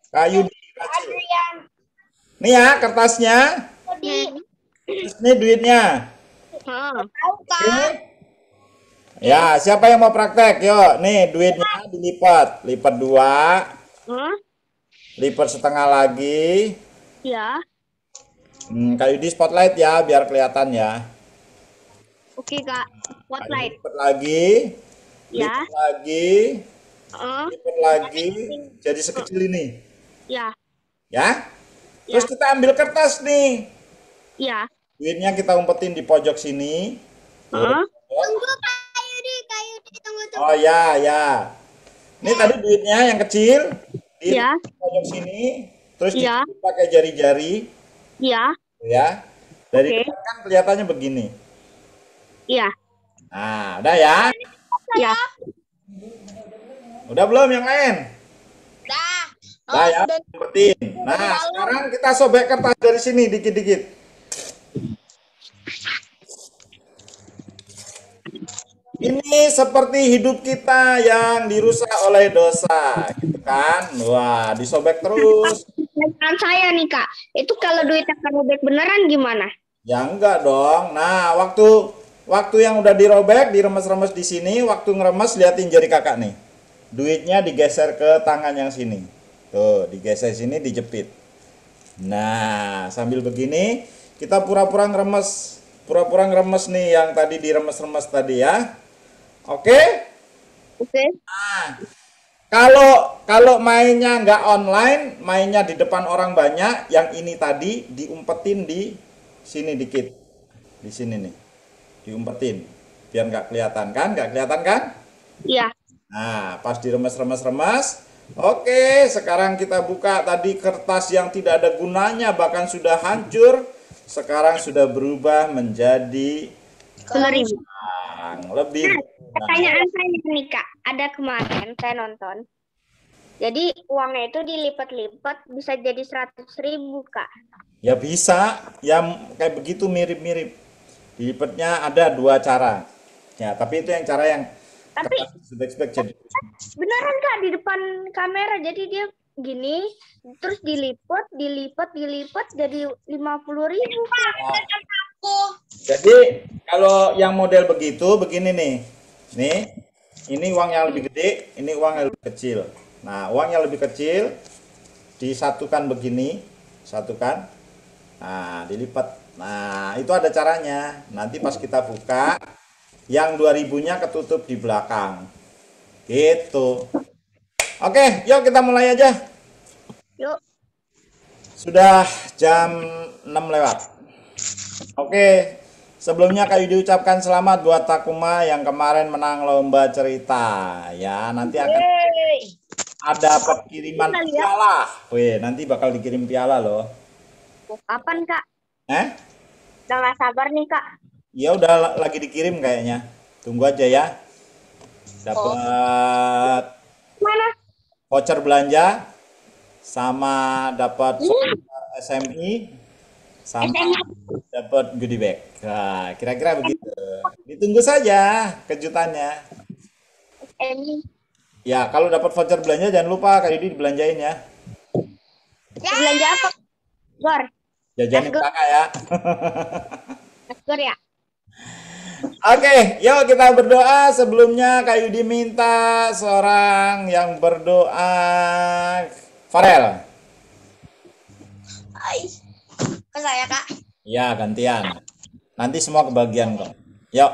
Kayu di Rachel. Adrian. Nih ya kertasnya. Di. Terus ini duitnya. Tahu Oke. kak. Ya, siapa yang mau praktek? Yuk, nih duitnya dilipat. Lipat dua, lipat setengah lagi. Ya, Kayu di spotlight ya, biar kelihatan ya. oke kak. Kayu Spotlight. lipat lagi, lipat Ya, lagi, eh, lipat lagi. Jadi sekecil ini. ya, Ya. Terus ya, kita ambil kertas nih. ya. Duitnya kita umpetin di pojok sini. Tuh. Heeh. Pojok. Tunggu kayu di tunggu Oh tunggu. ya, ya. Ini tadi duitnya yang kecil di Ya, pojok sini, terus ya, ditutup pakai jari-jari, ya. ya. Dari Oke. depan kan kelihatannya begini. Ya, Nah, udah ya. ya. Udah belum yang lain? Dah. Udah Oh, ya, udah umpetin. di Nah, dalam. sekarang kita sobek kertas dari sini dikit-dikit. Ini seperti hidup kita yang dirusak oleh dosa, gitu kan? Wah, disobek terus. Pertanyaan saya nih kak, itu kalau duitnya robek beneran gimana? Ya enggak dong. Nah, waktu waktu yang udah dirobek, diremes-remes di sini, waktu ngeremes liatin jari kakak nih. Duitnya digeser ke tangan yang sini. Tuh, digeser sini dijepit. Nah, sambil begini kita pura-pura ngeremes. Pura-pura ngeremes nih yang tadi diremes-remes tadi ya. Oke? Oke. Kalau kalau mainnya nggak online, mainnya di depan orang banyak, yang ini tadi diumpetin di sini dikit. Di sini nih. Diumpetin. Biar nggak kelihatan kan? Nggak kelihatan kan? Iya. Nah, pas diremes-remes-remes. Oke, sekarang kita buka tadi kertas yang tidak ada gunanya, bahkan sudah hancur. Sekarang sudah berubah menjadi 10.000. lebih Nah, berguna. pertanyaan saya nih kak, ada kemarin saya nonton. Jadi uangnya itu dilipat-lipat bisa jadi 100.000 kak. Ya bisa, ya kayak begitu mirip-mirip. Dilipatnya ada dua cara. Ya, tapi itu yang cara yang Tapi kertas spek-spek jadi. beneran kak di depan kamera, jadi dia gini, terus dilipat, dilipat, dilipat jadi 50.000 kak. Nah, jadi kalau yang model begitu begini nih. Nih, ini uang yang lebih gede, ini uang yang lebih kecil. Nah, uang yang lebih kecil disatukan begini, satukan. Nah, dilipat. Nah, itu ada caranya. Nanti pas kita buka, yang 2000-nya ketutup di belakang. Gitu. Oke, yuk kita mulai aja. Yuk. Sudah jam 6 lewat. Oke, sebelumnya Kak diucapkan selamat buat Takuma yang kemarin menang lomba cerita. Ya, nanti akan Yeay. ada kiriman Kita lihat. piala. Wih, nanti bakal dikirim piala loh. Kapan kak? Eh? Udah gak sabar nih kak. Ya udah lagi dikirim kayaknya. Tunggu aja ya. Dapat Mana? voucher belanja sama dapat voucher SMI sama SMA. dapat goodie bag. Nah, kira-kira begitu. Ditunggu saja kejutannya. SMA. Ya, kalau dapat voucher belanja jangan lupa Kak Yudi dibelanjain ya. Belanja apa? Gor. Jajanin Asgor. kakak ya. Asgor ya. Oke, yuk kita berdoa. Sebelumnya Kak Yudi minta seorang yang berdoa. Farel. Hai. Ke saya kak. Ya, gantian. Nanti semua kebagian kok. Yuk.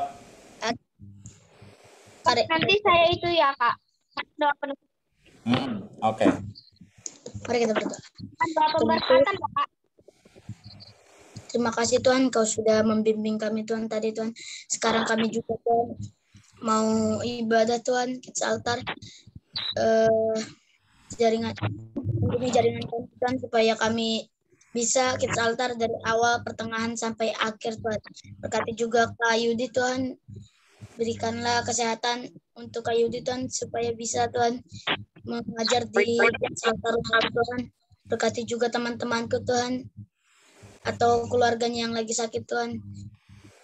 Nanti saya itu ya kak. Doa penutup. Oke. Mari kita berdoa. Doa pemberkatan ya kak. Terima kasih Tuhan, Kau sudah membimbing kami Tuhan tadi Tuhan. Sekarang kami juga Tuhan mau ibadah Tuhan, Kids Altar. Jaringan ini jaringan Tuhan supaya kami bisa Kids Altar dari awal, pertengahan sampai akhir Tuhan. Berkati juga Kak Yudi Tuhan. Berikanlah kesehatan untuk Kak Yudi Tuhan supaya bisa Tuhan mengajar di Kids Altar Tuhan. Berkati juga teman-temanku Tuhan atau keluarganya yang lagi sakit Tuhan.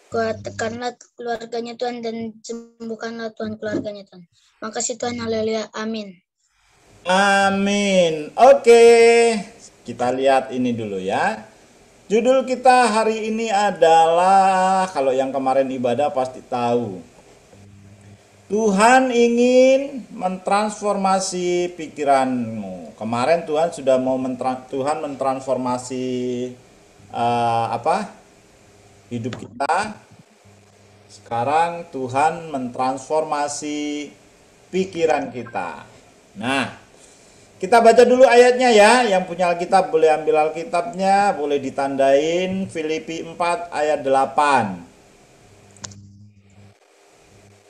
Kuatkanlah keluarganya Tuhan dan sembuhkanlah Tuhan keluarganya Tuhan. Makasih Tuhan, haleluya, amin. Amin. Oke, kita lihat ini dulu ya. Judul kita hari ini adalah, kalau yang kemarin ibadah pasti tahu. Tuhan ingin mentransformasi pikiranmu. Kemarin Tuhan sudah mau Tuhan mentransformasi hidup kita. Sekarang Tuhan mentransformasi pikiran kita. Nah, kita baca dulu ayatnya ya. Yang punya Alkitab boleh ambil Alkitabnya, boleh ditandain Filipi 4 ayat 8.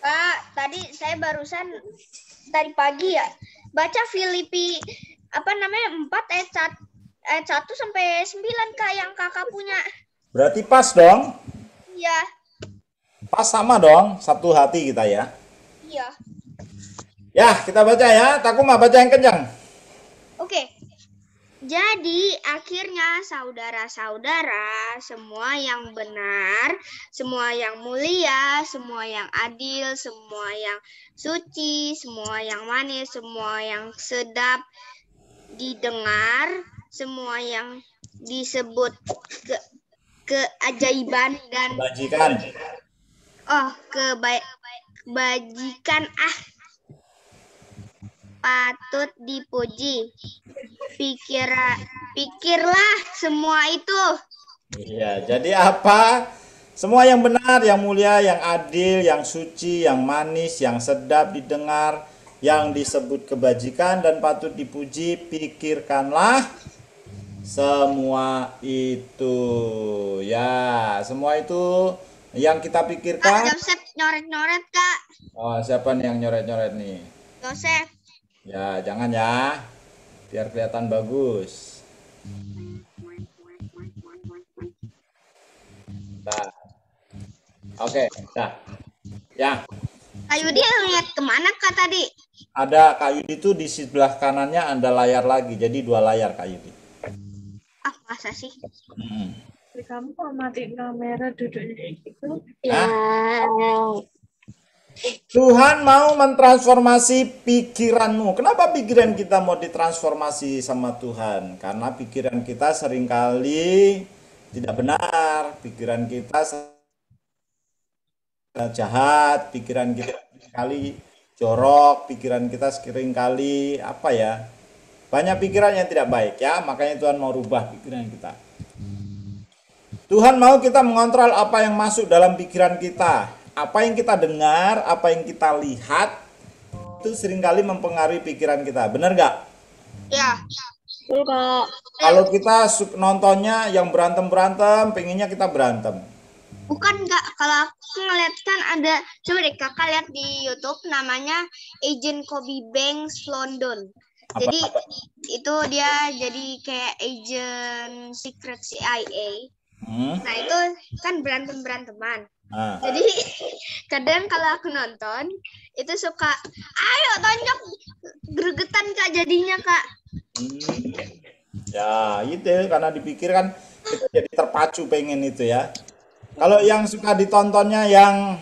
Kak, tadi saya barusan tadi pagi ya baca Filipi 4 ayat 1 sampai 9 Kak yang Kakak punya. Berarti pas dong? Iya. Pas sama dong, satu hati kita ya. Iya. Ya, kita baca ya. Takuma baca yang kencang. Oke. Jadi akhirnya saudara-saudara, semua yang benar, semua yang mulia, semua yang adil, semua yang suci, semua yang manis, semua yang sedap didengar, semua yang disebut keajaiban dan Kebajikan. kebajikan patut dipuji. Pikirlah semua itu. Iya, jadi apa? Semua yang benar, yang mulia, yang adil, yang suci, yang manis, yang sedap didengar, yang disebut kebajikan dan patut dipuji, pikirkanlah semua itu. Ya, semua itu yang kita pikirkan. Kak Joseph nyoret-nyoret, Kak. Oh, siapa nih yang nyoret-nyoret nih? Joseph. Ya, jangan ya. Biar kelihatan bagus. Nah. Oke, dah. Ya. Kak Yudi lihat kemana Kak tadi? Ada Kak Yudi itu di sebelah kanannya ada layar lagi. Jadi 2 layar Kak Yudi. Masa sih? Kamu kalau matiin kamera duduknya itu. Ya. Tuhan mau mentransformasi pikiranmu. Kenapa pikiran kita mau ditransformasi sama Tuhan? Karena pikiran kita seringkali tidak benar. Pikiran kita jahat. Pikiran kita seringkali jorok. Pikiran kita seringkali banyak pikiran yang tidak baik ya. Makanya Tuhan mau rubah pikiran kita. Tuhan mau kita mengontrol apa yang masuk dalam pikiran kita. Apa yang kita dengar, apa yang kita lihat, itu seringkali mempengaruhi pikiran kita. Benar nggak? Ya. Kalau kita nontonnya yang berantem-berantem, pengennya kita berantem. Bukan nggak. Kalau aku ngeliat kan ada, coba deh kakak lihat di YouTube namanya Agent Kobe Banks London. Jadi itu dia jadi kayak agent secret CIA. Nah itu kan berantem-beranteman. Jadi kadang kalau aku nonton itu suka ayo tonjok gregetan Kak jadinya Kak. Ya itu karena dipikir kan kita jadi terpacu pengen itu ya. Kalau yang suka ditontonnya yang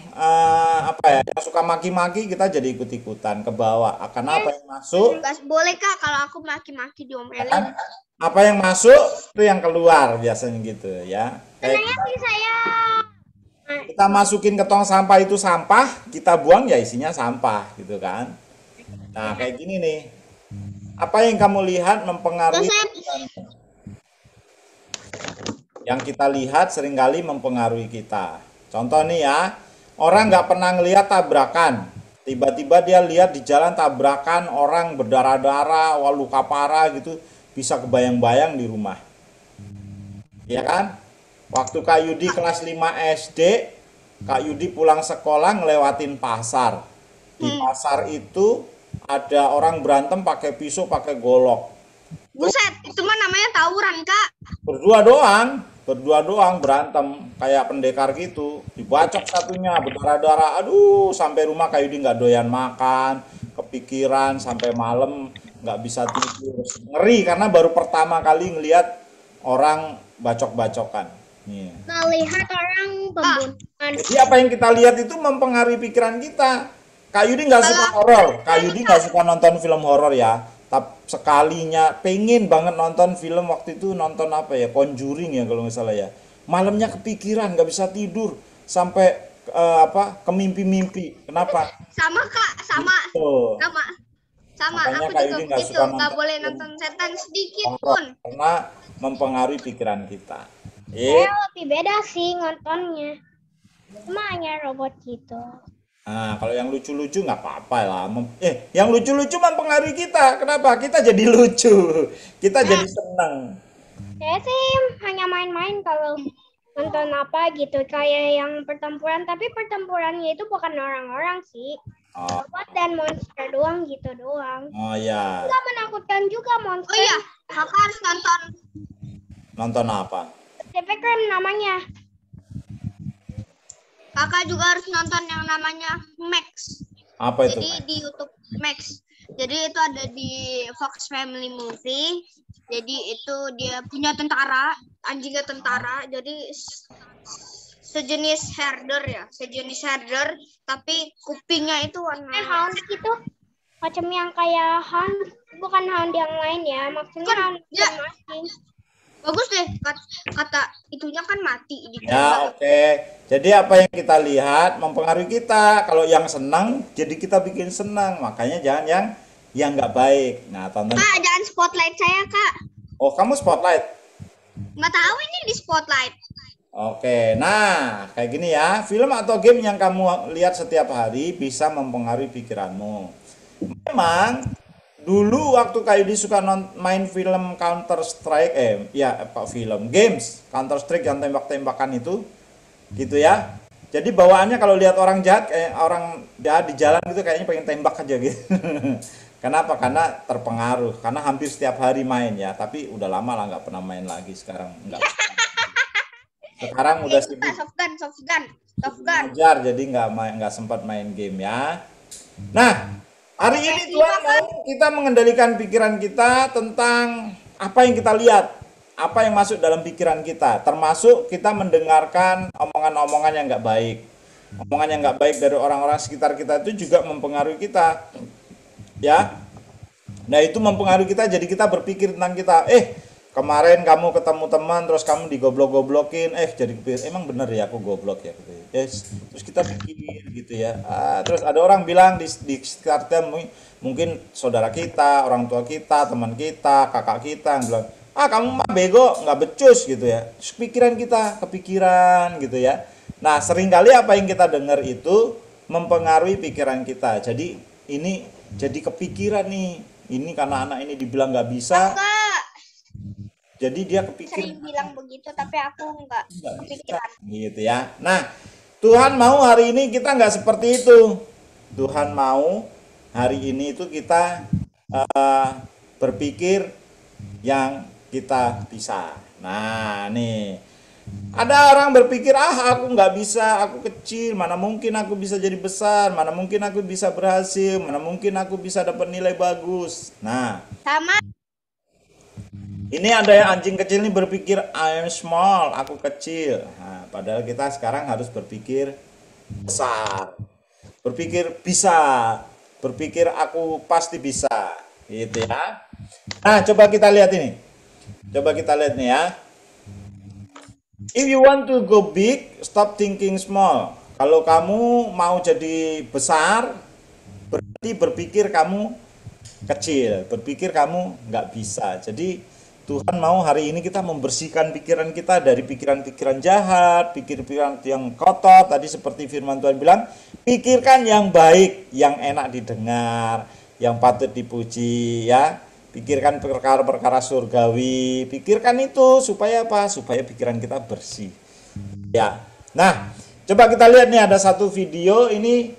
yang suka maki-maki kita jadi ikut-ikutan ke bawah. Akan apa yang masuk? Gak boleh Kak kalau aku maki-maki diomelin. Apa yang masuk itu yang keluar biasanya gitu ya. Kita masukin ke tong sampah itu sampah, kita buang ya isinya sampah gitu kan. Nah kayak gini nih. Apa yang kamu lihat mempengaruhi yang kita lihat seringkali mempengaruhi kita. Contoh nih ya, orang nggak pernah ngelihat tabrakan. Tiba-tiba dia lihat di jalan tabrakan orang berdarah-darah, luka parah gitu, bisa kebayang-bayang di rumah. Ya kan? Waktu Kak Yudi kelas 5 SD, Kak Yudi pulang sekolah ngelewatin pasar. Di pasar itu ada orang berantem pakai pisau, pakai golok. Buset, itu mah namanya tawuran, Kak. Berdua doang berantem kayak pendekar gitu. Dibacok satunya, berdarah-darah. Aduh, sampai rumah Kak Yudi nggak doyan makan, kepikiran sampai malam nggak bisa tidur. Ngeri karena baru pertama kali ngelihat orang bacok-bacokan. Melihat orang pembunuhan. Jadi apa yang kita lihat itu mempengaruhi pikiran kita. Kak Yudi nggak suka horor. Kak Yudi nggak suka nonton film horor ya. Tapi sekalinya pengen banget nonton film waktu itu, nonton apa ya, Conjuring ya kalau nggak salah ya, malamnya kepikiran nggak bisa tidur sampai ke mimpi-mimpi. Kenapa? Sama Kak, sama. Tuh. Sama, Makanya aku Kak juga Yudi nggak begitu. suka Nggak boleh film nonton setan sedikit horor pun. karena mempengaruhi pikiran kita. Saya lebih beda sih nontonnya. Cuma hanya robot gitu. Nah, kalau yang lucu-lucu nggak apa-apa lah. Yang lucu-lucu mempengaruhi kita. Kenapa? Kita jadi lucu. Kita jadi senang. Saya sih hanya main-main kalau nonton apa gitu. Kayak yang pertempuran. Tapi pertempurannya itu bukan orang-orang sih. Oh, Robot dan monster doang gitu doang. oh ya. Nggak menakutkan juga monster. Oh iya, Kakak harus nonton. Nonton apa? Pacific Rim namanya. Kakak juga harus nonton yang namanya Max. Apa itu? Jadi di YouTube Max. Jadi itu ada di Fox Family Movie. Jadi itu dia punya tentara, anjingnya tentara. Jadi sejenis herder ya, sejenis herder. Tapi kupingnya itu warna. Hound gitu. Macam yang kayak hound. Bukan hound yang lain ya. Maksudnya Kan, hound ya. masing. Bagus deh, kata itunya kan mati. Ya, oke. Jadi apa yang kita lihat mempengaruhi kita. Kalau yang senang, jadi kita bikin senang. Makanya jangan yang nggak baik. Nah, tonton. Kak, jangan spotlight saya, Kak. Oh, kamu spotlight. Nggak tahu ini di spotlight. Oke, nah kayak gini ya. Film atau game yang kamu lihat setiap hari bisa mempengaruhi pikiranmu. Memang dulu waktu Kak Yudi suka main film Counter Strike, games Counter Strike yang tembak-tembakan itu, gitu ya. Jadi bawaannya kalau lihat orang jahat, orang jahat di jalan gitu kayaknya pengen tembak aja gitu. Kenapa? Karena terpengaruh, karena hampir setiap hari main ya. Tapi udah lama lah nggak pernah main lagi sekarang. Sekarang udah sibuk Soft gun. belajar, jadi nggak sempat main game ya. Nah, hari ini Tuhan mau kita mengendalikan pikiran kita tentang apa yang kita lihat, apa yang masuk dalam pikiran kita, termasuk kita mendengarkan omongan-omongan yang nggak baik. Omongan yang nggak baik dari orang-orang sekitar kita itu juga mempengaruhi kita, ya. Nah, itu mempengaruhi kita, jadi kita berpikir tentang kita. Kemarin kamu ketemu teman, terus kamu digoblok-goblokin, jadi emang bener ya aku goblok ya, gitu. Terus kita pikir gitu ya. Terus ada orang bilang di sekitar kita, mungkin saudara kita, orang tua kita, teman kita, kakak kita yang bilang, kamu mah bego, nggak becus gitu ya. Terus pikiran kita kepikiran gitu ya. Nah, seringkali apa yang kita dengar itu mempengaruhi pikiran kita. Jadi ini jadi kepikiran nih. Ini karena anak ini dibilang nggak bisa. Jadi dia kepikiran. Sering bilang begitu, tapi aku nggak kepikiran. Gitu ya. Nah, Tuhan mau hari ini kita nggak seperti itu. Tuhan mau hari ini itu kita berpikir yang kita bisa. Nah, nih. Ada orang berpikir, aku nggak bisa, aku kecil, mana mungkin aku bisa jadi besar, mana mungkin aku bisa berhasil, mana mungkin aku bisa dapat nilai bagus. Nah, Sama. ini ada yang anjing kecil ini berpikir I am small, aku kecil. Nah, padahal kita sekarang harus berpikir besar, berpikir bisa, berpikir aku pasti bisa, gitu ya. Nah, coba kita lihat ini. Coba kita lihat nih ya. If you want to go big, stop thinking small. Kalau kamu mau jadi besar, berarti berpikir kamu kecil, berpikir kamu nggak bisa. Jadi Tuhan mau hari ini kita membersihkan pikiran kita dari pikiran-pikiran jahat, pikiran yang kotor. Tadi seperti firman Tuhan bilang, pikirkan yang baik, yang enak didengar, yang patut dipuji ya. Pikirkan perkara-perkara surgawi, pikirkan itu supaya apa? Supaya pikiran kita bersih. Ya. Nah, coba kita lihat nih ada satu video ini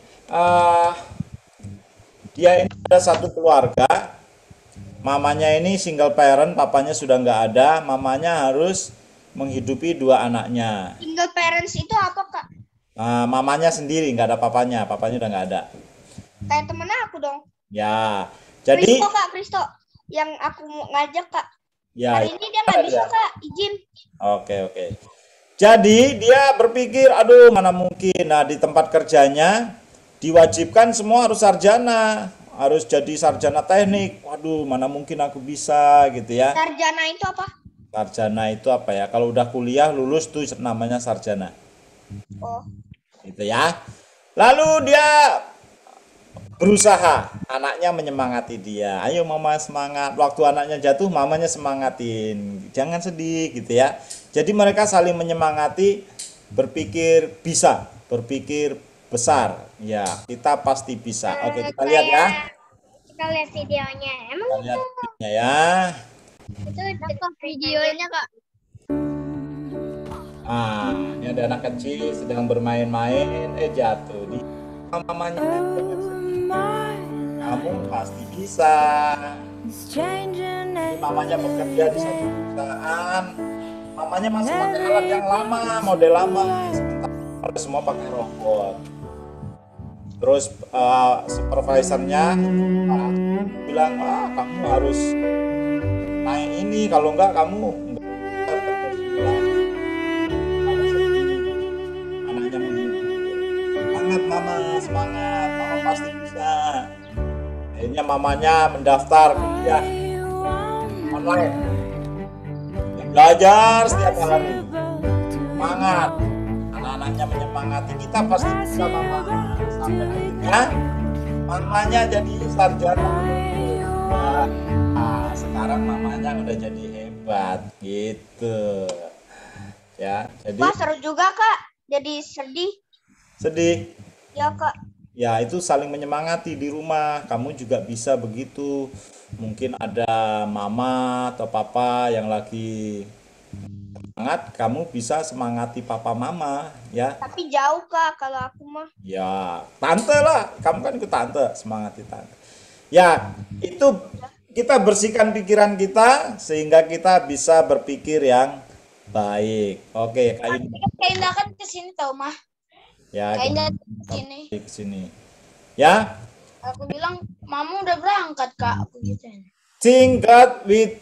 dia ini ada satu keluarga. Mamanya ini single parent, papanya sudah nggak ada, mamanya harus menghidupi dua anaknya. Single parents itu apa, Kak? Mamanya sendiri, nggak ada papanya udah nggak ada. Kayak temen aku dong. Ya, jadi Kristo, Kak, Kristo. Yang aku mau ngajak, Kak. ya, Hari ini dia nggak bisa, Kak. Izin. Oke. Jadi dia berpikir, aduh mana mungkin. Nah, di tempat kerjanya diwajibkan semua harus sarjana. harus jadi sarjana teknik. Waduh, mana mungkin aku bisa gitu ya. Sarjana itu apa? Sarjana itu apa ya? Kalau udah kuliah lulus tuh namanya sarjana. Oh, Gitu ya. Lalu dia berusaha, anaknya menyemangati dia. Ayo mama semangat. Waktu anaknya jatuh, mamanya semangatin. Jangan sedih gitu ya. Jadi mereka saling menyemangati, berpikir bisa, berpikir besar. Ya, kita pasti bisa. Oke, kita lihat ya. Kita lihat videonya. Emang Kita lihat videonya ya. itu videonya Kak? Ah, ini ada anak kecil sedang bermain-main, jatuh di mamanya. Kamu pasti bisa. Ini mamanya bekerja di satu perusahaan. Mamanya masih pakai alat yang lama, model lama. Sementara semua pakai robot. Terus supervisornya bilang, kamu harus naik ini, kalau enggak kamu enggak bisa kerja di bulan. Mama sedih. Anaknya menghibur. Semangat mama, semangat, mama pasti bisa. Akhirnya mamanya mendaftar kuliah online. Dia belajar setiap hari. Semangat. Anak-anaknya menyemangati, kita pasti bisa mama. Sampai akhirnya mamanya jadi sarjana. Nah, sekarang mamanya udah jadi hebat gitu. Ya, jadi Wah, seru juga Kak. Jadi sedih. sedih. Ya Kak. Ya, itu saling menyemangati di rumah. Kamu juga bisa begitu. Mungkin ada mama atau papa yang lagi semangat, kamu bisa semangati papa mama ya. Tapi jauh Kak kalau aku mah. Ya, tante lah. Kamu kan ikut tante, semangati tante. Ya, itu kita bersihkan pikiran kita sehingga kita bisa berpikir yang baik. Oke, Kak Yuni. Kak Indah kan kesini tau mah. Ya, Kak Indah kita kesini. ke sini. Ya, Aku bilang, Mama udah berangkat Kak. Aku gituin. think God with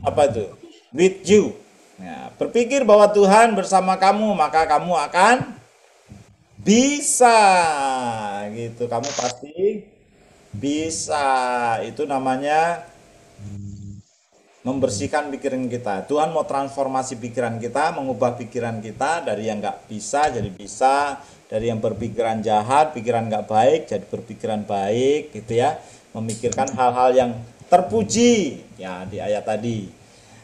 apa itu? With you. Ya, berpikir bahwa Tuhan bersama kamu, maka kamu akan bisa. Gitu. Kamu pasti bisa. Itu namanya membersihkan pikiran kita. Tuhan mau transformasi pikiran kita, mengubah pikiran kita dari yang nggak bisa jadi bisa, dari yang berpikiran jahat, pikiran nggak baik jadi berpikiran baik, gitu ya. Memikirkan hal-hal yang terpuji, ya di ayat tadi.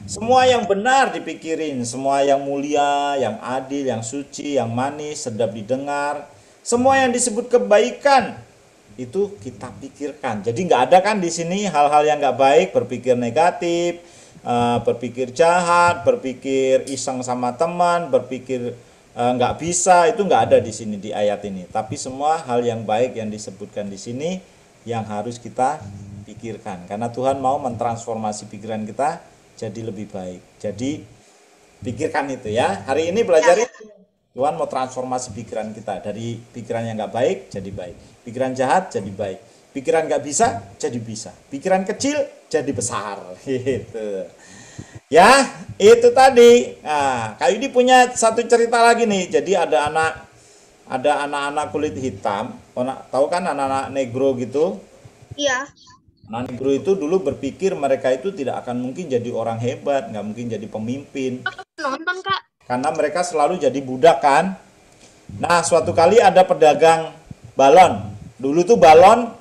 Semua yang benar dipikirin, semua yang mulia, yang adil, yang suci, yang manis, sedap didengar, semua yang disebut kebaikan itu kita pikirkan. Jadi nggak ada kan di sini hal-hal yang nggak baik, berpikir negatif, berpikir jahat, berpikir iseng sama teman, berpikir nggak bisa, itu nggak ada di sini di ayat ini. Tapi semua hal yang baik yang disebutkan di sini yang harus kita pikirkan. Karena Tuhan mau mentransformasi pikiran kita jadi lebih baik. Jadi pikirkan itu ya. Hari ini belajar itu. Tuhan mau transformasi pikiran kita dari pikiran yang nggak baik jadi baik, pikiran jahat jadi baik, pikiran nggak bisa jadi bisa, pikiran kecil jadi besar, gitu. Ya, itu tadi. Nah, Kak Yudi punya satu cerita lagi nih. Jadi ada anak-anak kulit hitam, tahu kan anak-anak negro gitu? Iya. Anak negro itu dulu berpikir mereka itu tidak akan mungkin jadi orang hebat, nggak mungkin jadi pemimpin. Nonton Kak. Karena mereka selalu jadi budak kan. Nah, suatu kali ada pedagang balon. Dulu tuh balon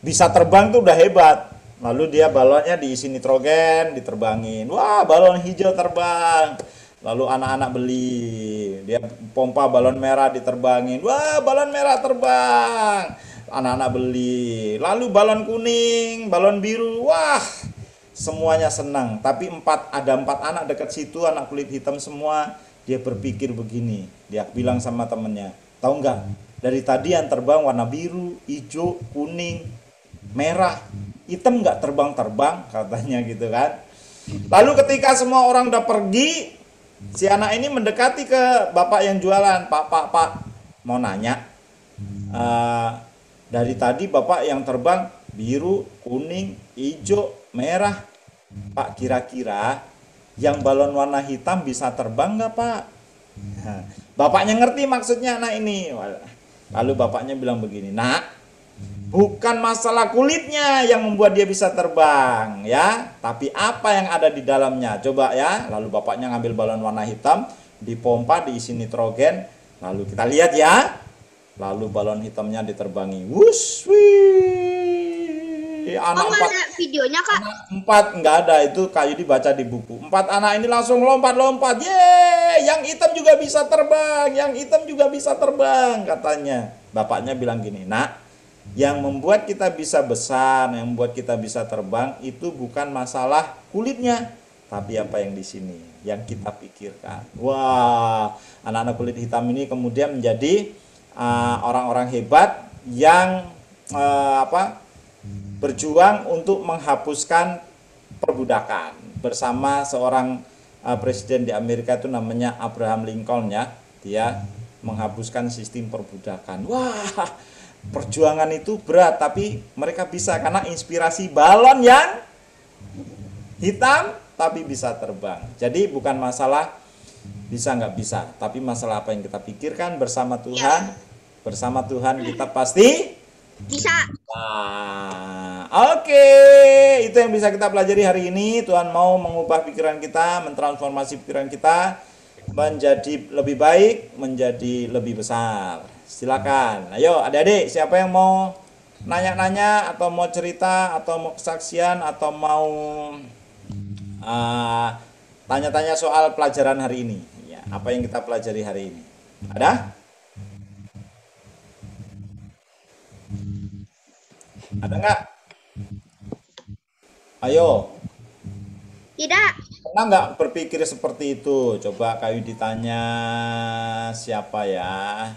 bisa terbang tuh udah hebat. Lalu dia balonnya diisi nitrogen, diterbangin. Wah, balon hijau terbang. Lalu anak-anak beli. Dia pompa balon merah diterbangin. Wah, balon merah terbang. Anak-anak beli. Lalu balon kuning, balon biru. Wah, semuanya senang. Tapi ada empat anak dekat situ, anak kulit hitam semua. Dia berpikir begini. Dia bilang sama temennya, tahu nggak? Dari tadi yang terbang warna biru, hijau, kuning, merah, hitam nggak terbang-terbang, katanya gitu kan. Lalu ketika semua orang udah pergi, si anak ini mendekati ke bapak yang jualan. Pak, mau nanya. Dari tadi bapak yang terbang biru, kuning, hijau, merah. Pak, kira-kira yang balon warna hitam bisa terbang nggak Pak? Nah, bapaknya ngerti maksudnya anak ini. Lalu bapaknya bilang begini, Nak, Bukan masalah kulitnya yang membuat dia bisa terbang ya, tapi apa yang ada di dalamnya. Coba ya, lalu bapaknya ngambil balon warna hitam, dipompa, diisi nitrogen, lalu kita lihat ya. Lalu balon hitamnya diterbangi. Wush, wih. Anak nggak ada videonya, Kak? empat nggak ada, itu kayu dibaca di buku. 4 anak ini langsung lompat-lompat. Yeay, yang hitam juga bisa terbang, yang hitam juga bisa terbang katanya. Bapaknya bilang gini, nak, yang membuat kita bisa besar, yang membuat kita bisa terbang itu bukan masalah kulitnya, tapi apa yang di sini, yang kita pikirkan. Wah, anak-anak kulit hitam ini kemudian menjadi orang-orang hebat yang berjuang untuk menghapuskan perbudakan bersama seorang presiden di Amerika itu namanya Abraham Lincoln ya. Dia menghapuskan sistem perbudakan. Wah, perjuangan itu berat, tapi mereka bisa karena inspirasi balon yang hitam tapi bisa terbang. Jadi bukan masalah bisa nggak bisa, tapi masalah apa yang kita pikirkan bersama Tuhan. Bersama Tuhan kita pasti Bisa. nah, oke. Itu yang bisa kita pelajari hari ini. Tuhan mau mengubah pikiran kita, mentransformasi pikiran kita menjadi lebih baik, menjadi lebih besar. Silakan. Ayo adik-adik, siapa yang mau nanya-nanya atau mau cerita atau mau kesaksian atau mau tanya-tanya soal pelajaran hari ini ya, apa yang kita pelajari hari ini? Ada? Ada nggak? Ayo. Tidak. Pernah nggak berpikir seperti itu? Coba kayu ditanya siapa ya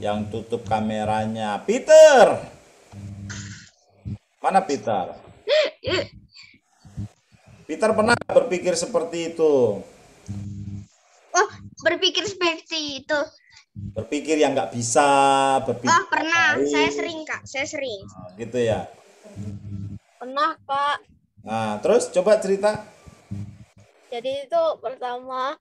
yang tutup kameranya? Peter. Mana Peter? Peter pernah nggak berpikir seperti itu? Oh, berpikir seperti itu. Berpikir yang nggak bisa, berpikir. Oh, pernah. baik. Saya sering, Kak. Saya sering. Nah, gitu ya. Pernah, Kak. Nah, terus coba cerita. Jadi itu pertama,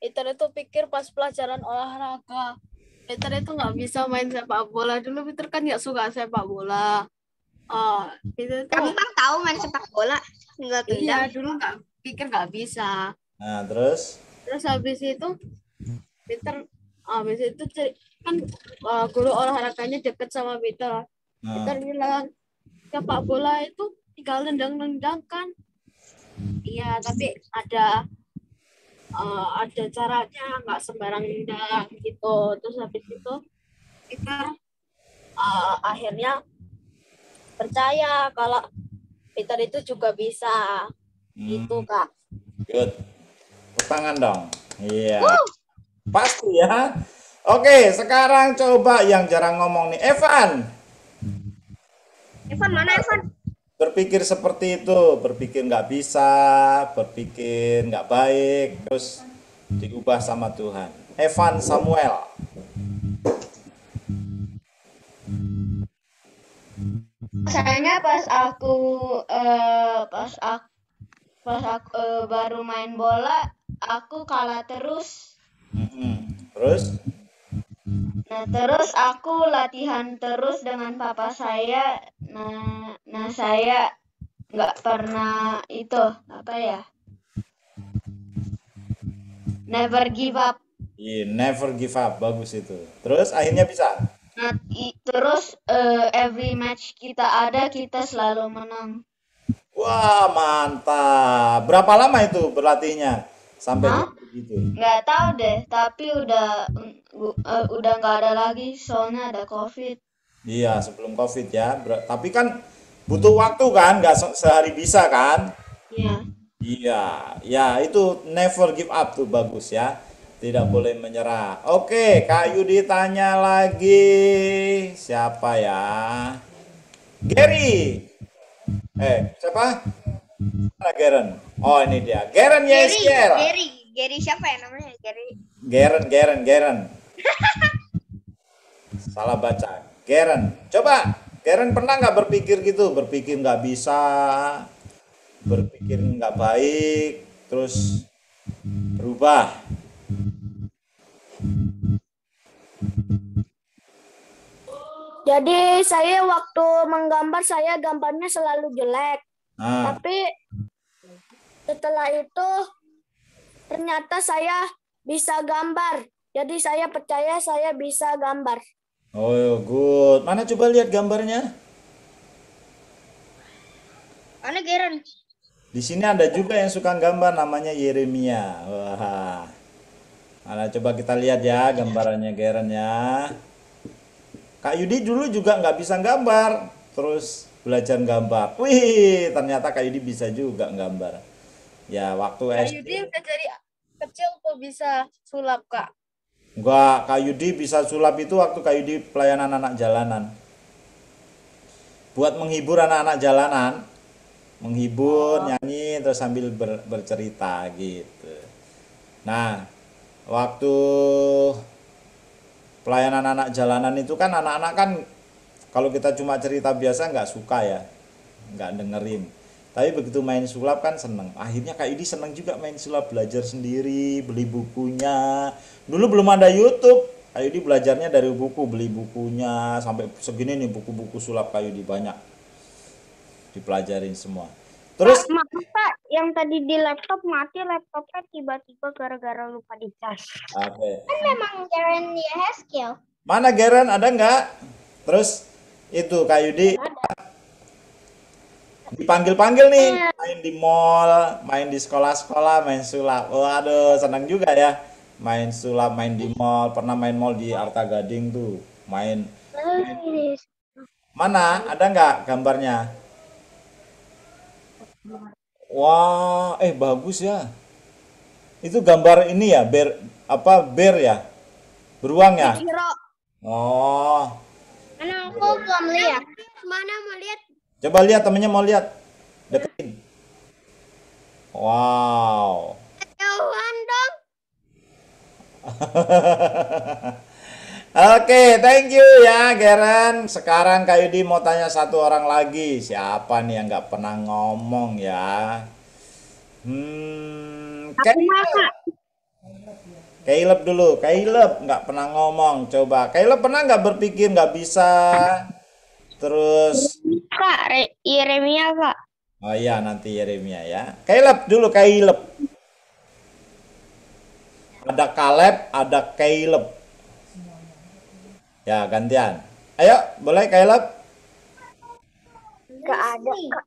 Peter itu pikir pas pelajaran olahraga. Peter itu nggak bisa main sepak bola. Dulu Peter kan nggak suka sepak bola. Peter itu, Gampang tahu main sepak bola. Tinggal iya, tendang. dulu nggak pikir nggak bisa. Nah, terus? Terus habis itu kan guru olahraganya deket sama Peter. Nah, Peter bilang sepak bola itu tinggal nendang-nendang kan. Iya, tapi ada caranya, nggak sembarang nendang gitu. Terus habis itu Peter akhirnya percaya kalau Peter itu juga bisa. Gitu, Kak. good. Tepuk tangan dong. Iya. Pasti ya. Oke, sekarang coba yang jarang ngomong nih, Evan. Evan, mana Evan? Berpikir seperti itu, berpikir nggak bisa, berpikir nggak baik, terus diubah sama Tuhan. Evan Samuel. Rasanya pas aku baru main bola, aku kalah terus. Terus? Nah, terus aku latihan terus dengan papa saya. Nah saya nggak pernah itu, apa ya? Never give up. Yeah, never give up, bagus itu. Terus akhirnya bisa? Nah, terus every match kita ada, kita selalu menang. Wah, mantap. Berapa lama itu berlatihnya? Sampai begitu? Nggak tahu deh, tapi udah nggak ada lagi, soalnya ada COVID. Iya, sebelum COVID ya. Tapi kan butuh waktu kan, nggak sehari bisa kan? Iya. Iya, ya itu never give up tuh bagus ya. Tidak boleh menyerah. Oke, Kayu ditanya lagi. Siapa ya? Gary. Siapa? Mana Garen? Oh, ini dia. Garen Yeskel. Gary siapa ya namanya? Garen. Salah baca. Garen. Coba. Garen pernah nggak berpikir gitu? Berpikir nggak bisa, berpikir nggak baik, terus berubah. Jadi saya waktu menggambar saya gambarnya selalu jelek. Nah, Tapi setelah itu ternyata saya bisa gambar. Jadi saya percaya saya bisa gambar. oh good. Mana coba lihat gambarnya? Mana Geren? Di sini ada juga yang suka gambar namanya Yeremia. Wah. Mana coba kita lihat ya gambarannya Geren ya. Kak Yudi dulu juga nggak bisa gambar, terus belajar gambar. Wih, ternyata Kak Yudi bisa juga gambar. Ya, waktu Kak SD. Yudi udah dari kecil kok bisa sulap, Kak. Enggak, Kak Yudi bisa sulap itu waktu Kak Yudi pelayanan anak jalanan. Buat menghibur anak-anak jalanan, menghibur, nyanyi, terus sambil bercerita gitu. Nah, waktu pelayanan anak jalanan itu kan anak-anak kan kalau kita cuma cerita biasa nggak suka ya, nggak dengerin. Tapi begitu main sulap kan seneng. Akhirnya Kak Yudi seneng juga main sulap, belajar sendiri, beli bukunya. Dulu belum ada YouTube, Kak Yudi belajarnya dari buku, beli bukunya sampai segini nih buku-buku sulap Kak Yudi banyak dipelajarin semua. Terus Maaf Pak, yang tadi di laptop mati laptopnya tiba-tiba gara-gara lupa dicas. oke. Memang Garen Yeheskel. Mana Geren ada nggak? Terus itu Kak Yudi dipanggil-panggil nih main di mall, main di sekolah-sekolah, main sulap. Waduh, senang juga ya. Main sulap, main di mall, pernah main mall di Arta Gading tuh. Main. Mana? Ada nggak gambarnya? Wah, bagus ya. Itu gambar ini ya, bear ya? Beruang ya? Hero, Oh, Mana aku belum lihat. mana mau lihat? coba lihat temennya mau lihat. Deketin. Wow. Jauhan dong. Oke, thank you ya Geren. Sekarang Kak Yudi mau tanya satu orang lagi. Siapa nih yang nggak pernah ngomong ya? Caleb dulu. Caleb nggak pernah ngomong. Coba. Caleb pernah nggak berpikir nggak bisa? Terus, Kak, Yeremia Kak. oh iya nanti Yeremia ya. Caleb dulu, Caleb. Ada Caleb, ada Caleb. Ya, gantian. Ayo, boleh Caleb? Gak ada Kak.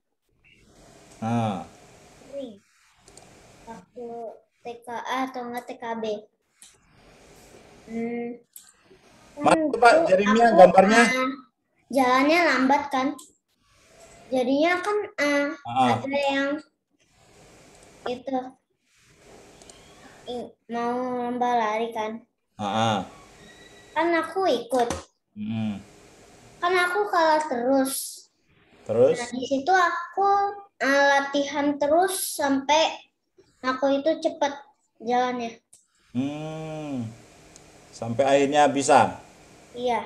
Nah, Waktu TKA atau enggak TKB. mana coba Yeremia gambarnya? Jalannya lambat kan. Jadinya kan Ah, ada yang itu mau lomba lari kan. ah. Kan aku ikut. Mm. Kan aku kalah terus. Terus? Nah, di situ aku latihan terus sampai aku itu cepat jalannya. Sampai akhirnya bisa. Iya.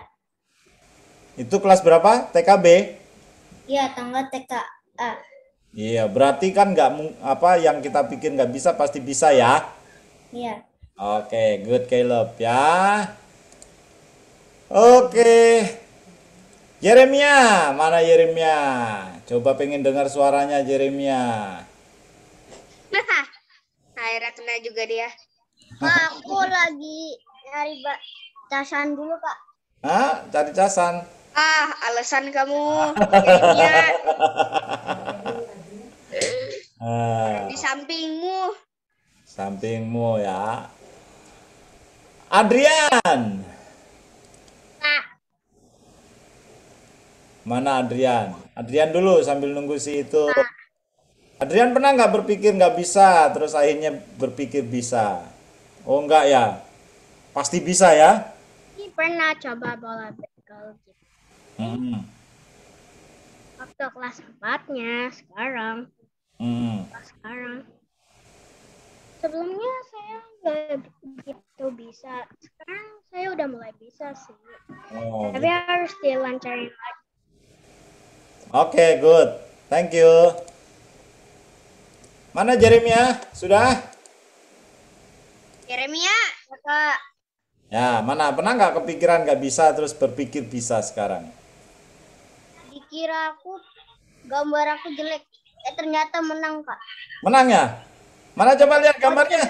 Itu kelas berapa? TKB? Iya, tangga TKA. Iya, berarti kan apa yang kita pikir nggak bisa pasti bisa ya. Iya. Oke, good Caleb ya. Oke. Yeremia, mana Yeremia? Coba pengen dengar suaranya Yeremia. Nah, akhirnya kena juga dia. Aku lagi nyari casan dulu Kak. Hah? Cari casan. Alasan kamu Yeremia di sampingmu. Sampingmu ya. Adrian. Mana Adrian? Adrian dulu sambil nunggu si itu. Adrian pernah nggak berpikir nggak bisa, terus akhirnya berpikir bisa? Oh enggak ya? Pasti bisa ya? Ini pernah coba bola bekel gitu. Hmm. Waktu kelas 4-nya sekarang. Sekarang. Sebelumnya saya nggak begitu bisa. Sekarang saya udah mulai bisa sih. Oh, Tapi harus dilancarin lagi. Oke, good. Thank you. Mana Jeremia? Sudah? Yeremia, Kak. Ya, mana? Pernah nggak kepikiran nggak bisa terus berpikir bisa sekarang? kira gambar aku jelek. Ternyata menang, Kak. Menang ya? Mana coba lihat gambarnya?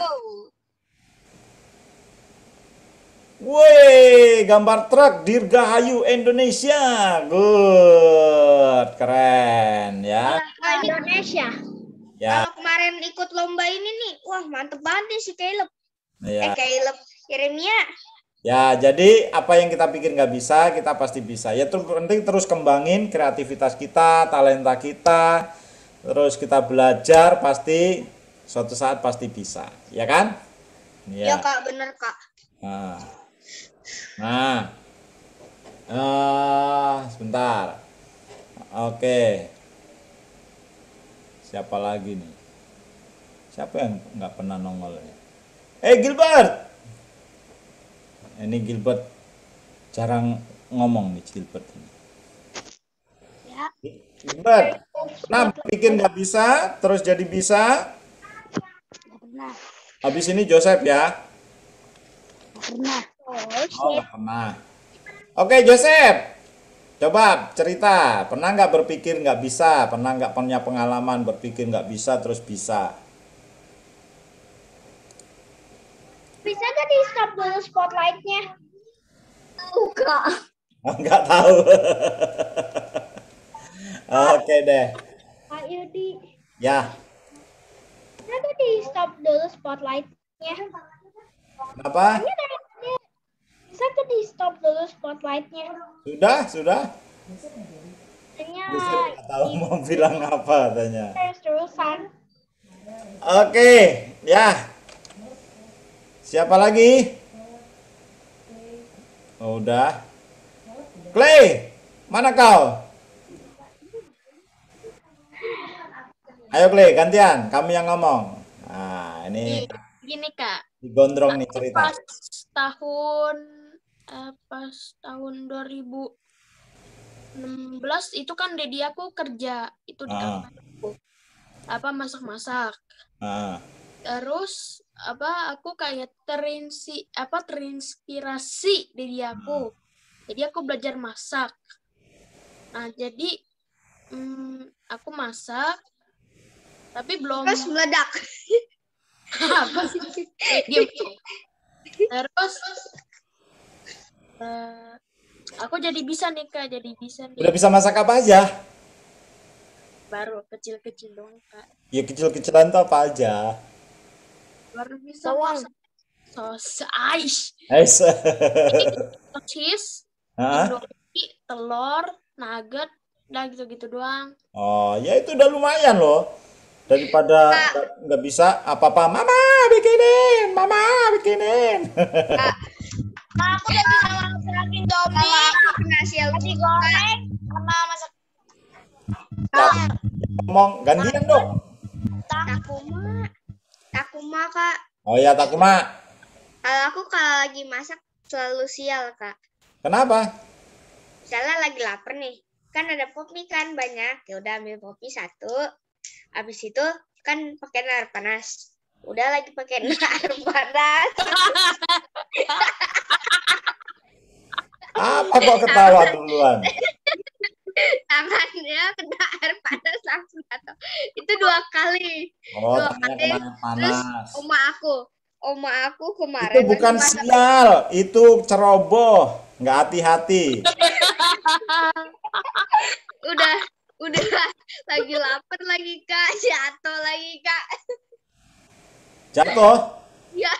Woi, gambar truk Dirgahayu Indonesia. Good, keren ya. Wah, ini Indonesia. Ya, Kalau kemarin ikut lomba ini nih, wah mantep banget nih si Caleb. ya. Caleb Yeremia. Ya, jadi apa yang kita pikir nggak bisa, kita pasti bisa. Ya, penting terus kembangin kreativitas kita, talenta kita. Terus kita belajar, pasti suatu saat pasti bisa. Ya kan? Ya, Kak, bener, Kak. Nah, sebentar. Oke. Siapa lagi nih? Siapa yang nggak pernah nongol ya? Gilbert. Ini Gilbert jarang ngomong nih Gilbert ini. Ya. Gilbert, pernah bikin nggak bisa, terus jadi bisa? Nggak pernah. Habis ini Joseph ya? Nggak pernah. Oh, nggak pernah. Oke, Joseph. Coba cerita, pernah nggak berpikir nggak bisa? Pernah nggak punya pengalaman berpikir nggak bisa terus bisa? Bisa nggak di stop dulu spotlightnya? Enggak. Nggak tahu. Oke deh. Pak Yudi, Ya, bisa nggak di stop dulu spotlightnya? kenapa? Bisa nggak di stop dulu spotlightnya? Sudah. Hanya Justru nggak tahu mau bilang apa tanya. terus-terusan. Oke, ya. Siapa lagi? Oh, udah. Clay, mana kau? Ayo Clay, gantian. Kamu yang ngomong. Nah, ini Gini Kak, digondrong nih cerita. pas tahun 2016 itu kan dedi aku kerja itu di Ah. kantor aku. Masak-masak. Ah. Terus aku kayak terinspirasi dedi aku. Jadi aku belajar masak. Nah, jadi aku masak tapi belum Terus meledak. apa sih? Diam. Terus aku jadi bisa nih Kak, Udah bisa masak apa aja? baru kecil-kecil dong Kak. Ya kecil-kecilan tuh apa aja? Baru bisa Bawang. masak sosis, sosis, Hah? Indomie, telur, nugget, dan gitu-gitu doang. Oh, ya itu udah lumayan loh. Daripada nggak bisa apa-apa, mama bikinin. Aku udah bisa masak Indomie. Kalau aku kena sial digoreng sama masak. Ngomong gantian dong. Takuma Kak. Oh ya, Takuma. Kalau lagi masak selalu sial Kak. Kenapa? Misalnya lagi lapar nih, kan ada pop mie kan banyak. Ya udah ambil pop mie 1. Habis itu kan pakai air panas. Udah lagi pakai air panas. Apa kok ketawa duluan? Tangannya kena air panas langsung jatuh. Itu 2 kali. Oh, 2 tangannya kali. kena Terus panas. oma aku kemarin Itu bukan lagi masak. sial, itu ceroboh, nggak hati-hati. Udah lagi lapar lagi Kak, jatuh lagi Kak. Jatuh? Ya,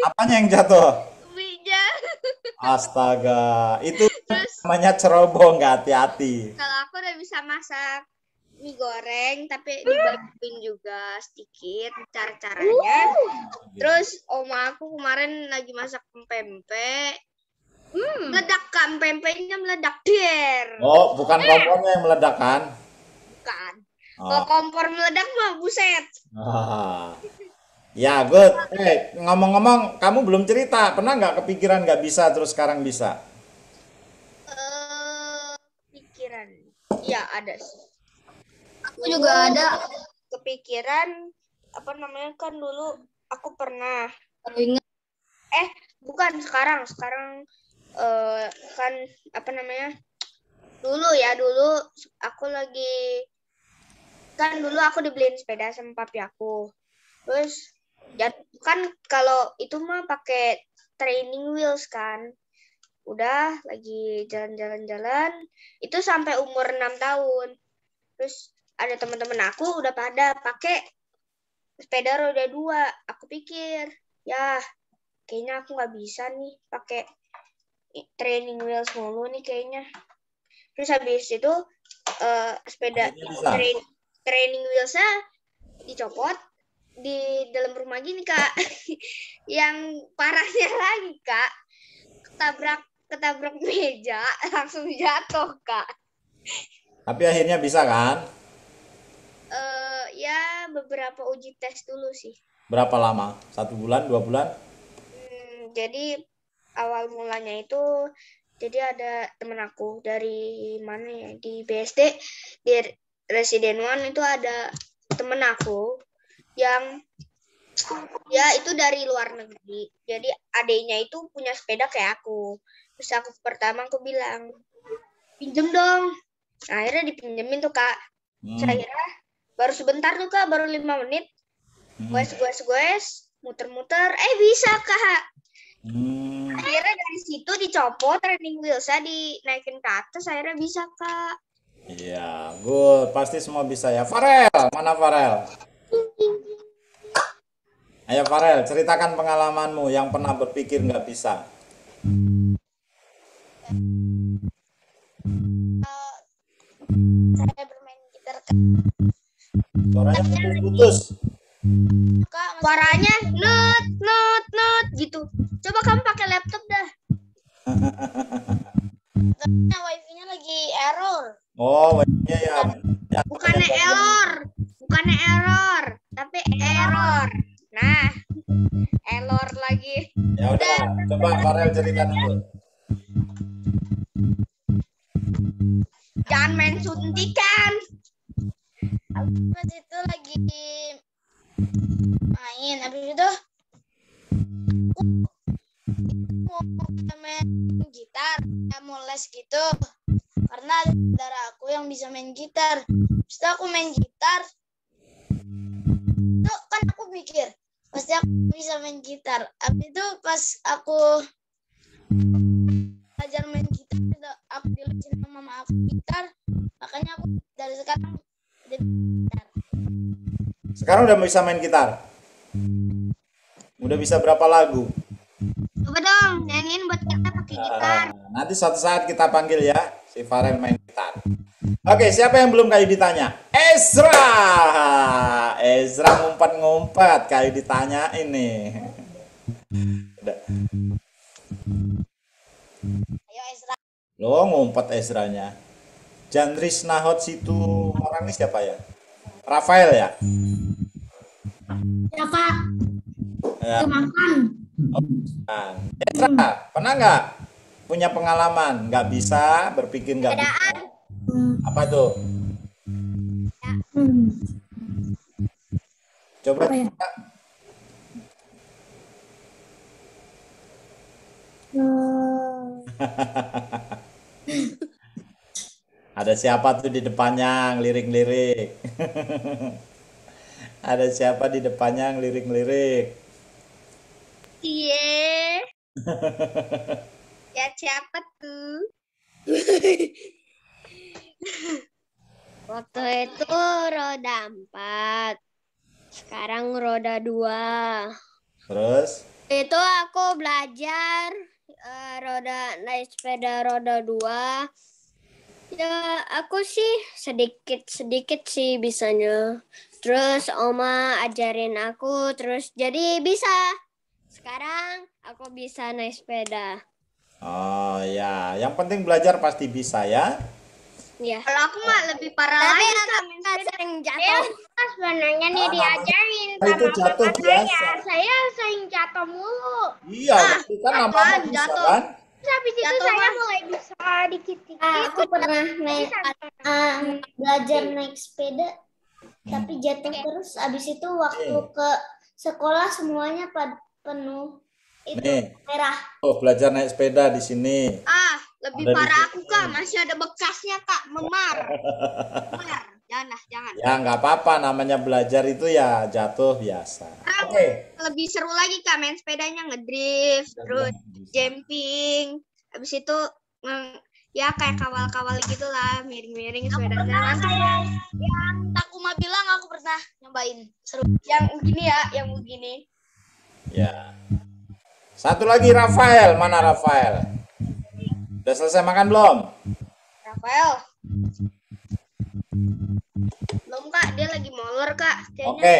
Apanya yang jatuh? mie-nya. Astaga, itu namanya ceroboh, nggak hati-hati. Kalau aku udah bisa masak mie goreng tapi dibantuin juga sedikit cara-caranya. Terus oma aku kemarin lagi masak pempek. Meledak kan, pempeknya meledak der. Oh, bukan kompornya yang meledak kan? Bukan. Oh. Kalau kompor meledak mah buset. Ah. Ya, good. Ngomong-ngomong, kamu belum cerita. Pernah nggak kepikiran nggak bisa terus sekarang bisa? Pikiran. Ya, ada sih. Aku juga ada. Kepikiran kan dulu aku pernah. Baru ingat. Bukan sekarang kan Dulu aku dulu aku dibeliin sepeda sama papi aku. Terus kan kalau itu mah pakai training wheels kan. Udah lagi jalan-jalan itu sampai umur 6 tahun. Terus ada teman-teman aku udah pada pakai sepeda roda 2. Aku pikir, ya kayaknya aku nggak bisa nih pakai training wheels mulu nih kayaknya. Terus habis itu sepeda training wheelsnya dicopot di dalam rumah gini Kak. Yang parahnya lagi Kak, ketabrak meja langsung jatuh Kak. Tapi akhirnya bisa kan? Ya beberapa uji tes dulu sih. Berapa lama? 1 bulan, 2 bulan? Jadi awal mulanya itu, jadi ada temen aku dari mana ya, di BSD, di Resident One itu ada temen aku yang ya itu dari luar negeri. Jadi adiknya itu punya sepeda kayak aku. Terus pertama aku bilang, pinjem dong. Nah, akhirnya dipinjemin tuh Kak. Saya baru sebentar tuh Kak, baru 5 menit. Goes, muter-muter, bisa Kak. Akhirnya dari situ dicopot training wheelsnya, dinaikin ke atas, akhirnya bisa Kak. Iya, good. Pasti semua bisa ya. Farel, mana Farel? Ayo Farel, ceritakan pengalamanmu yang pernah berpikir nggak bisa. Saya bermain gitar. Suaranya putus-putus. Suaranya not gitu. Coba kamu pakai laptop dah. Karena wifi-nya lagi error. Oh, wifi-nya ya. Bukannya error, tapi error. Nah, error lagi. Ya udah, coba Farel cerita dulu. Jangan main suntikan. Pas itu lagi main, habis itu mau main gitar, mau les gitu. Karena ada saudara aku yang bisa main gitar. Setelah aku main gitar, itu kan aku pikir pasti aku bisa main gitar. Habis itu pas aku belajar main gitar, aku dilesin sama mama aku gitar, makanya aku dari sekarang udah gitar. Sekarang udah bisa main gitar? Udah bisa berapa lagu? Coba dong, nyanyiin buat kita pakai gitar. Nanti suatu saat kita panggil ya, si Farel main gitar. Oke, siapa yang belum kayu ditanya? Ezra! Ezra ngumpet-ngumpet, kayu ditanya ini. Udah. Ayo Ezra. Lo ngumpet Ezranya. Jandris Nahot situ orang ini siapa ya? Rafael ya? Ya Kak, Ya. makan. Nah, Ezra, pernah nggak punya pengalaman nggak bisa berpikir nggak bisa? Apa tuh? Coba. Apa ya? Ada siapa tuh di depannya ngelirik-lirik? Ada siapa di depannya ngelirik-lirik? Iya. Ya siapa tuh? Waktu itu roda 4, sekarang roda 2. Terus? Itu aku belajar naik sepeda roda 2. Ya, aku sih sedikit sih bisanya. Terus Oma ajarin aku, terus jadi bisa. Sekarang aku bisa naik sepeda. Oh ya, yang penting belajar pasti bisa ya. Ya. Kalau aku mah lebih parah Tapi lagi aku sering jatuh. sebenarnya nih diajarin Itu jatuh biasa. Saya sering jatuh mulu. Iya, itu kan lama-lama bisa jatuh. kan? Terus habis itu saya mulai bisa dikit-dikit. Aku pernah belajar naik sepeda, tapi jatuh terus. Abis itu waktu ke sekolah semuanya penuh itu Nih. merah. Oh, belajar naik sepeda di sini. Lebih Ada di parah sini. aku Kak, masih ada bekasnya Kak, memar. Memar. Jangan. Ya nggak apa-apa, namanya belajar itu ya jatuh biasa. Oke. Lebih seru lagi Kak, main sepedanya ngedrift, terus jumping. Habis itu ya kayak kawal-kawal gitulah, miring-miring sepedanya. Nanti Yang Takuma bilang aku pernah nyobain. Seru. yang begini ya, yang begini. Ya. Satu lagi Rafael, mana Rafael? Udah selesai makan belum? Rafael. Belum Kak, dia lagi molor Kak. Kayaknya. Oke.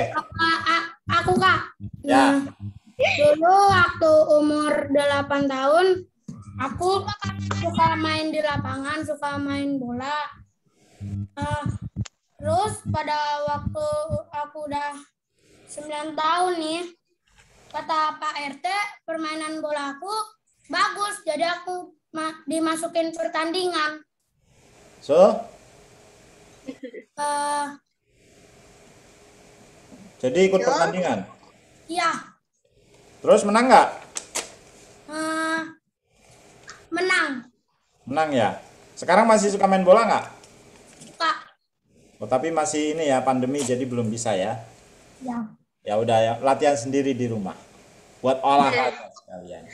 Aku Kak. Ya. Dulu waktu umur 8 tahun, aku suka main di lapangan, suka main bola. Terus pada waktu aku udah 9 tahun nih, kata Pak RT permainan bola aku bagus, jadi aku dimasukin pertandingan. So, Eh, jadi ikut pertandingan. Iya, Terus menang nggak? menang. Menang ya. Sekarang masih suka main bola nggak? Suka. Oh, tapi masih ini ya pandemi jadi belum bisa ya. Ya. Ya udah ya, latihan sendiri di rumah. Buat olahraga sekalian.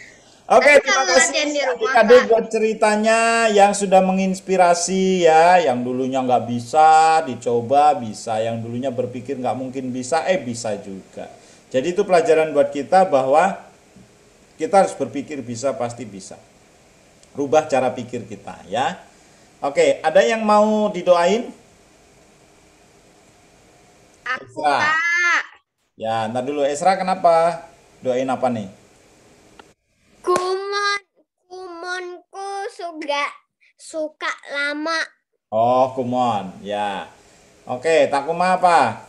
Oke, terima kalau kasih latihan di rumah, adik-adik Kak. buat ceritanya yang sudah menginspirasi ya, yang dulunya nggak bisa dicoba bisa, yang dulunya berpikir nggak mungkin bisa, bisa juga. Jadi itu pelajaran buat kita bahwa kita harus berpikir bisa, pasti bisa. Rubah cara pikir kita ya. Oke, ada yang mau didoain? Aku Esra. Kak. Ya, ntar dulu Esra kenapa? Doain apa nih? Kumonku suka lama. Oh, kumon, ya. Oke, Takuma apa?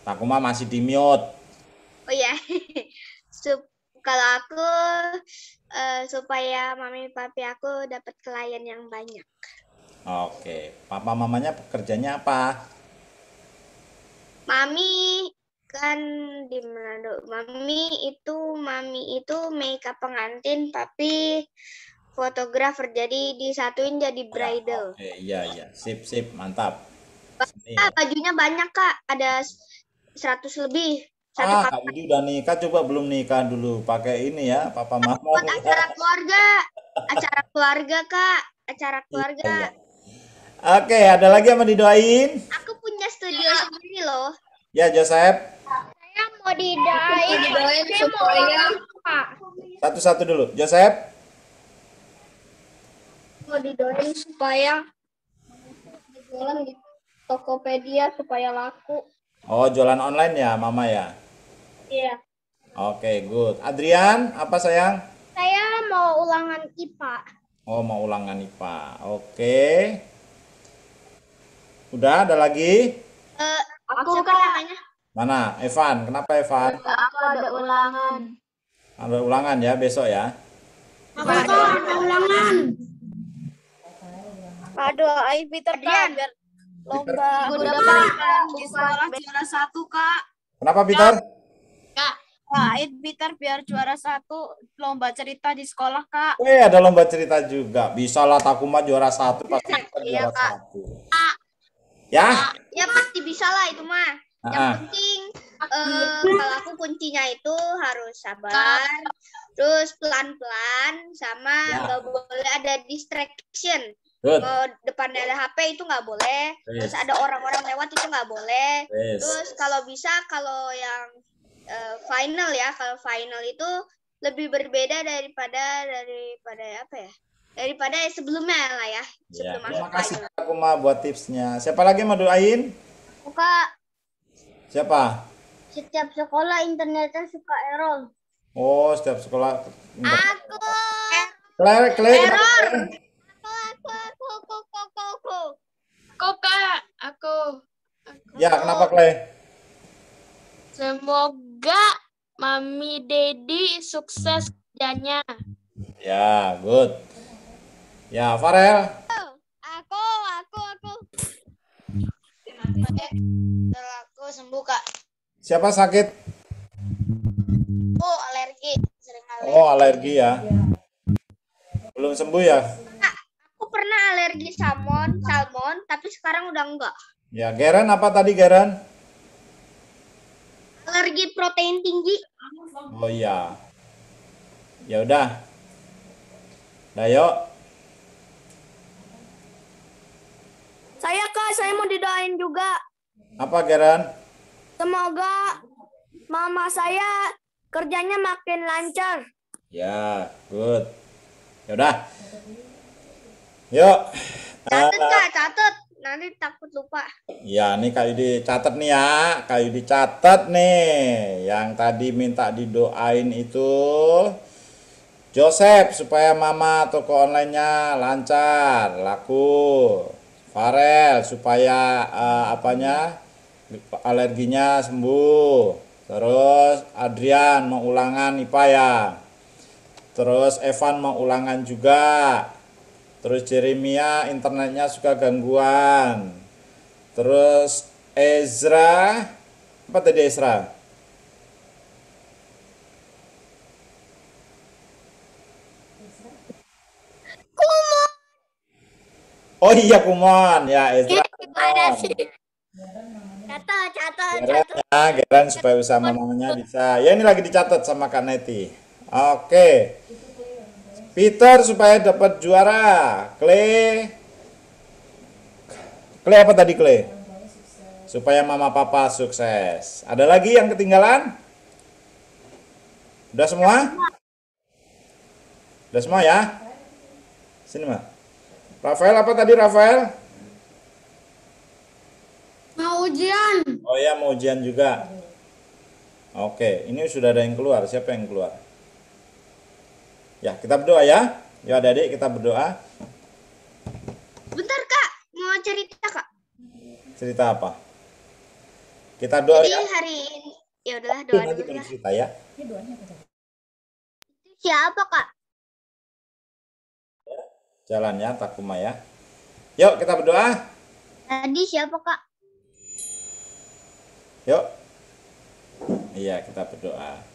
Takuma masih di mute. Oh ya. Kalau aku supaya mami papi aku dapat klien yang banyak. Oke, papa mamanya pekerjanya apa? Mami kan di Manado. Mami itu makeup pengantin, papi fotografer. Jadi disatuin jadi bridal. Oke, iya, sip, mantap. Sini. Bajunya banyak Kak, ada 100 lebih. Kak Yudi udah nikah, coba belum nikah dulu. Pakai ini ya, papa mama. Buat acara keluarga Kak, acara keluarga. Iya. Oke, ada lagi yang mau didoain? Aku punya studio sendiri loh. Ya, Joseph. Saya mau didoain supaya Satu-satu dulu. Joseph. Mau didoain supaya jualan di Tokopedia supaya laku. Oh, jualan online ya, mama ya? Iya. Oke, good. Adrian, apa sayang? saya mau ulangan IPA. Oh, mau ulangan IPA. Oke. Udah, ada lagi? Aku Siapa Kak, namanya? Mana? Evan. Kenapa Evan? aku ada ulangan. Ada ulangan ya besok ya? Aku Kak ada ulangan. Aduh, ayo Peter Kak, biar lomba di sekolah juara 1 Kak. Kenapa, Peter? Kak, Aid Peter biar juara 1 lomba cerita di sekolah Kak. Ada lomba cerita juga. Bisa lah, Takuma juara 1, pasti kita juara 1. Ya? Ya pasti bisa lah itu mah. Yang Ah. penting kalau aku kuncinya itu harus sabar, terus pelan-pelan, sama Ya. nggak boleh ada distraction. Good. Depannya ada HP itu nggak boleh. Yes. Terus ada orang-orang lewat itu nggak boleh. Yes. Terus kalau bisa kalau yang final ya, kalau final itu lebih berbeda daripada apa ya? Daripada sebelumnya lah ya. Ya, Sebelum terima masuk kasih final. Takuma buat tipsnya. Siapa lagi mau doain? Suka Siapa? Setiap sekolah internetnya suka error. Oh, setiap sekolah. Aku. Claire, Error. Kak, aku. Ya, kenapa Claire? Semoga Mami Dedi sukses kerjanya. Ya, good. Ya, Farel. Aku. Setelah aku sembuh Kak. Siapa sakit? Oh alergi, sering alergi. Oh, alergi ya. Belum sembuh ya? Aku pernah alergi salmon, tapi sekarang udah enggak. Ya, Geren apa tadi Geren? Alergi protein tinggi. Oh iya. Ya udah. Nah, yuk. Saya Kak, saya mau didoain juga. Apa Geren? Semoga mama saya kerjanya makin lancar. Ya, good. Ya udah. Yuk. Catet Kak, catet. Nanti takut lupa. Ya, nih Kak Yudi catat nih ya. Kak Yudi catat nih. Yang tadi minta didoain itu Joseph supaya mama toko online-nya lancar, laku. Farel supaya alerginya sembuh. Terus Adrian mau ulangan IPA ya. Terus Evan mau ulangan juga. Terus Jeremia internetnya suka gangguan. Terus Ezra, apa tadi Ezra? Oh iya Kumon, ya Ezra. Catat. Geran supaya usaha mamanya bisa. Ya ini lagi dicatat sama Kak Neti. Oke. Peter supaya dapat juara. Clay apa tadi Clay? Supaya mama papa sukses. Ada lagi yang ketinggalan? Udah semua? Udah semua ya? Sini Mak. Rafael apa tadi Rafael? Mau ujian. Oh ya mau ujian juga. Oke, ini sudah ada yang keluar. Siapa yang keluar? Ya, kita berdoa ya. Ya adik-adik kita berdoa. Bentar Kak, mau cerita Kak. Cerita apa? Kita doa Jadi ya. hari ini, ya udahlah doa Nanti dulu baru lah. cerita ya. Siapa Kak? Jalan ya, Takuma ya. Yuk kita berdoa. Tadi siapa Kak? Yuk. Iya, kita berdoa.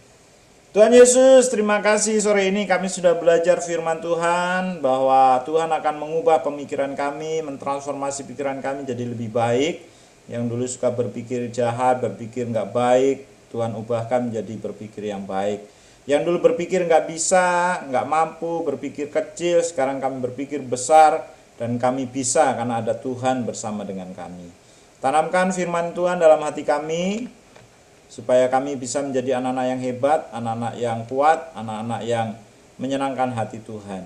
Tuhan Yesus, terima kasih sore ini kami sudah belajar firman Tuhan bahwa Tuhan akan mengubah pemikiran kami, mentransformasi pikiran kami jadi lebih baik. Yang dulu suka berpikir jahat, berpikir nggak baik, Tuhan ubahkan menjadi berpikir yang baik. Yang dulu berpikir nggak bisa, nggak mampu, berpikir kecil, sekarang kami berpikir besar dan kami bisa karena ada Tuhan bersama dengan kami. Tanamkan firman Tuhan dalam hati kami, supaya kami bisa menjadi anak-anak yang hebat, anak-anak yang kuat, anak-anak yang menyenangkan hati Tuhan.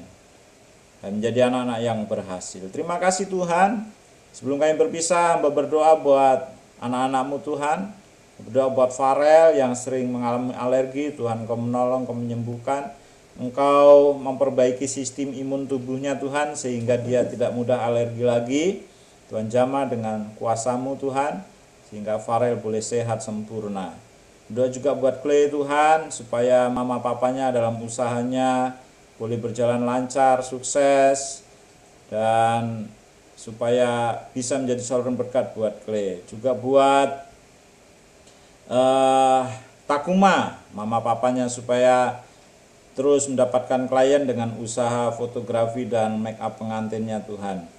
Dan menjadi anak-anak yang berhasil. Terima kasih Tuhan. Sebelum kami berpisah, hamba berdoa buat anak-anak-Mu Tuhan. Berdoa buat Farel yang sering mengalami alergi. Tuhan Engkau menolong, Engkau menyembuhkan. Engkau memperbaiki sistem imun tubuhnya Tuhan, sehingga dia tidak mudah alergi lagi. Tuhan jamah dengan kuasa-Mu Tuhan, sehingga Farel boleh sehat sempurna. Doa juga buat Clay Tuhan, supaya mama papanya dalam usahanya boleh berjalan lancar, sukses, dan supaya bisa menjadi saluran berkat buat Clay. Juga buat Takuma, mama papanya, supaya terus mendapatkan klien dengan usaha fotografi dan make up pengantinnya Tuhan.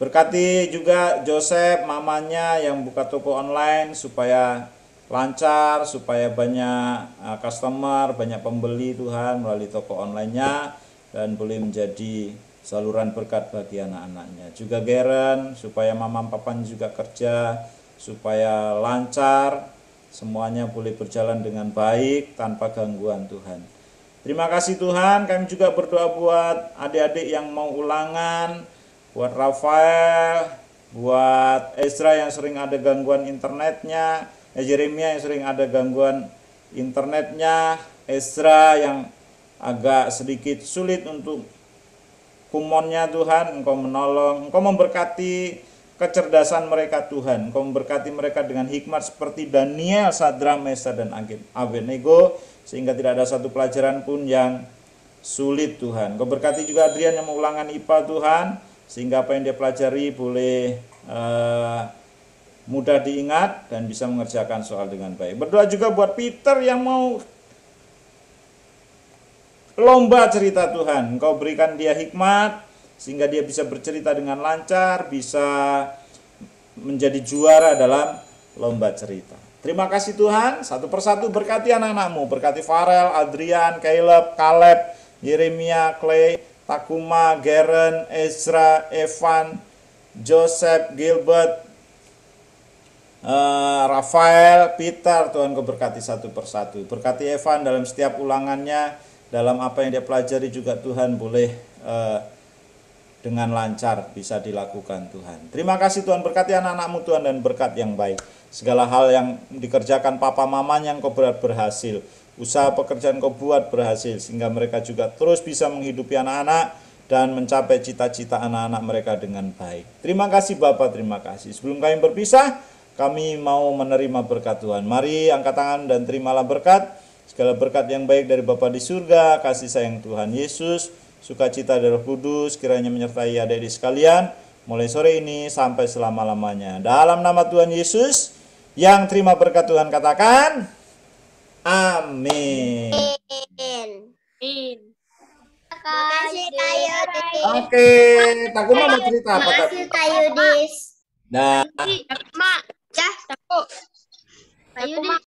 Berkati juga Joseph, mamanya yang buka toko online supaya lancar, supaya banyak customer, banyak pembeli Tuhan melalui toko online-nya dan boleh menjadi saluran berkat bagi anak-anaknya. Juga Geren supaya mama papan juga kerja supaya lancar, semuanya boleh berjalan dengan baik tanpa gangguan Tuhan. Terima kasih Tuhan. Kami juga berdoa buat adik-adik yang mau ulangan, buat Rafael, buat Ezra yang sering ada gangguan internetnya, Jeremia yang sering ada gangguan internetnya, Ezra yang agak sedikit sulit untuk kumonnya Tuhan. Engkau menolong, Engkau memberkati kecerdasan mereka Tuhan. Engkau memberkati mereka dengan hikmat seperti Daniel, Sadra, Mesa, dan Abednego, sehingga tidak ada satu pelajaran pun yang sulit Tuhan. Engkau berkati juga Adrian yang mengulangan IPA Tuhan, sehingga apa yang dia pelajari boleh mudah diingat dan bisa mengerjakan soal dengan baik. Berdoa juga buat Peter yang mau lomba cerita Tuhan. Engkau berikan dia hikmat sehingga dia bisa bercerita dengan lancar, bisa menjadi juara dalam lomba cerita. Terima kasih Tuhan, satu persatu berkati anak-anakmu, berkati Farel, Adrian, Caleb, Kaleb, Yeremia, Clay, Takuma, Garen, Ezra, Evan, Joseph, Gilbert, Rafael, Peter. Tuhan kau berkati satu persatu. Berkati Evan dalam setiap ulangannya, dalam apa yang dia pelajari juga Tuhan boleh dengan lancar bisa dilakukan Tuhan. Terima kasih Tuhan, berkati anak-anakmu Tuhan dan berkat yang baik. Segala hal yang dikerjakan papa mamanya kau berhasil. Usaha pekerjaan kau buat berhasil sehingga mereka juga terus bisa menghidupi anak-anak dan mencapai cita-cita anak-anak mereka dengan baik. Terima kasih Bapak, terima kasih. Sebelum kami berpisah, kami mau menerima berkat Tuhan. Mari angkat tangan dan terimalah berkat. Segala berkat yang baik dari Bapa di surga, kasih sayang Tuhan Yesus, sukacita dari Roh Kudus kiranya menyertai adik-adik sekalian mulai sore ini sampai selama-lamanya. Dalam nama Tuhan Yesus, yang terima berkat Tuhan katakan amin. Makasih Kak Yudis. Oke, Takuma mau cerita apa tadi? Makasih Kak Yudis. Nah, Ya, Kak Yudis.